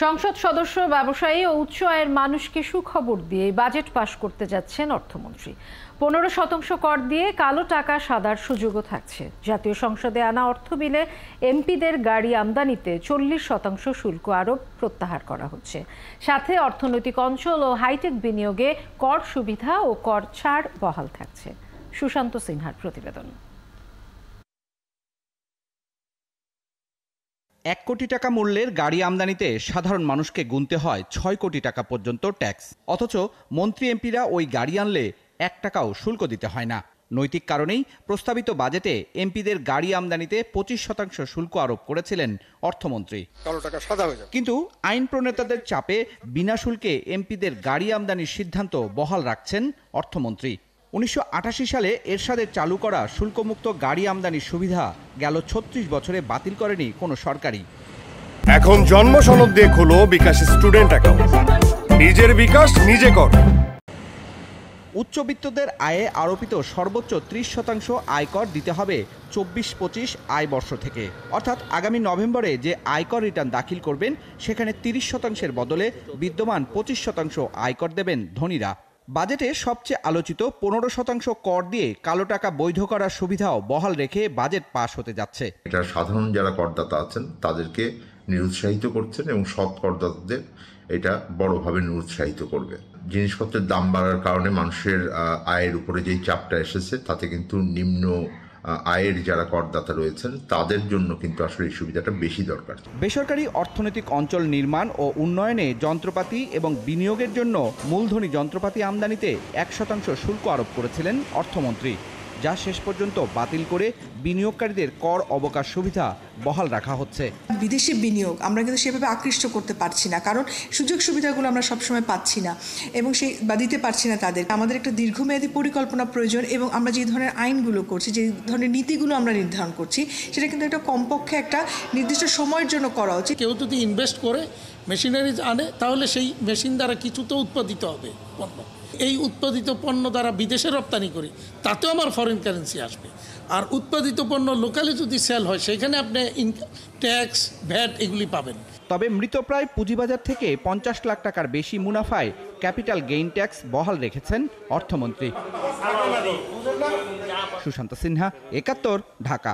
সংসদ সদস্য, ব্যবসায়ী ও উচ্চ আয়ের মানুষকে সুখবর দিয়ে বাজেট পাশ করতে যাচ্ছেন অর্থমন্ত্রী। 15% কর দিয়ে কালো টাকা সাদার সুযোগও থাকছে। জাতীয় সংসদে আনা অর্থ বিলে এমপিদের গাড়ি আমদানিতে 40% শুল্ক আরোপ প্রত্যাহার করা হচ্ছে। সাথে অর্থনৈতিক অঞ্চল ও হাইটেক বিনিয়োগে কর সুবিধা ও কর ছাড় বহাল থাকছে। সুশান্ত সিনহার প্রতিবেদন। 1 কোটি টাকা মূল্যের গাড়ি আমদানিতে সাধারণ মানুষকে গুনতে হয় 6 কোটি টাকা পর্যন্ত ট্যাক্স। অথচ মন্ত্রী এমপিরা ওই গাড়ি আনলে 1 টাকাও শুল্ক দিতে হয় না। নৈতিক কারণেই প্রস্তাবিত বাজেটে এমপিদের গাড়ি আমদানিতে 25% শুল্ক আরোপ করেছিলেন অর্থমন্ত্রী। কিন্তু আইন প্রণেতাদের চাপে বিনা শুল্কে এমপিদের গাড়ি আমদানির সিদ্ধান্ত বহাল রাখছেন অর্থমন্ত্রী। 1988 সালে এরশাদের চালু করা শুল্কমুক্ত গাড়ি আমদানির সুবিধা গেল 36 বছরে বাতিল করেনি কোনো সরকারই। এখন জন্ম সনদ দিয়ে খোলো বিকাশ স্টুডেন্ট অ্যাকাউন্ট। নিজের বিকাশ নিজে কর। উচ্চবিত্তদের আয়ে আরোপিত সর্বোচ্চ 30% আয়কর দিতে হবে 24-25 আয় বর্ষ থেকে। অর্থাৎ আগামী নভেম্বরে যে আয়কর রিটার্ন দাখিল করবেন সেখানে 30%-এর বদলে বিদ্যমান 25% আয়কর দেবেন ধনীরা। বাজেটে সবচেয়ে আলোচিত 15% কর দিয়ে কালো টাকা বৈধ করার সুবিধাও বহাল রেখে বাজেট পাশ হতে যাচ্ছে। এটা সাধারণ যারা করদাতা আছেন তাদেরকে নিরুৎসাহিত করছেন এবং সৎ করদাতাদের এটা বড়ভাবে নিরুৎসাহিত করবে। জিনিসপত্রের দাম বাড়ার কারণে মানুষের আয়ের উপরে যেই চাপটা এসেছে তাতে কিন্তু নিম্ন আয়ের যারা করদাতা রয়েছেন তাদের জন্য কিন্তু আসলে এই সুবিধাটা বেশি দরকার। বেসরকারি অর্থনৈতিক অঞ্চল নির্মাণ ও উন্নয়নে যন্ত্রপাতি এবং বিনিয়োগের জন্য মূলধনী যন্ত্রপাতি আমদানিতে 1% শুল্ক আরোপ করেছিলেন অর্থমন্ত্রী, যা শেষ পর্যন্ত বাতিল করে বিনিয়োগকারীদের কর অবকাশ সুবিধা বহাল রাখা হচ্ছে। বিদেশি বিনিয়োগ আমরা কিন্তু সেভাবে আকৃষ্ট করতে পারছি না, কারণ সুযোগ সুবিধাগুলো আমরা সবসময় পাচ্ছি না এবং দিতে পারছি না তাদের। আমাদের একটা দীর্ঘমেয়াদী পরিকল্পনা প্রয়োজন এবং আমরা যে ধরনের আইনগুলো করছি, যে ধরনের নীতিগুলো আমরা নির্ধারণ করছি, সেটা কিন্তু একটা কমপক্ষে একটা নির্দিষ্ট সময়ের জন্য করা উচিত। কেউ যদি ইনভেস্ট করে মেশিনারিজ আনে তাহলে সেই মেশিন দ্বারা কিছু তো উৎপাদিত হবে পণ্য। এই উৎপাদিত পণ্য দ্বারা বিদেশে রপ্তানি করি তাতেও আমার ফরেন কারেন্সি আসবে। আর উৎপাদিত পণ্য লোকালি যদি সেল হয় সেখানে আপনি ট্যাক্স, ভ্যাট এগুলি পাবেন। তবে মৃতপ্রায় পুঁজিবাজার থেকে 50 লাখ টাকার বেশি মুনাফায় ক্যাপিটাল গেইন ট্যাক্স বহাল রেখেছেন অর্থমন্ত্রী। সুশান্ত সিনহা, 71, ঢাকা।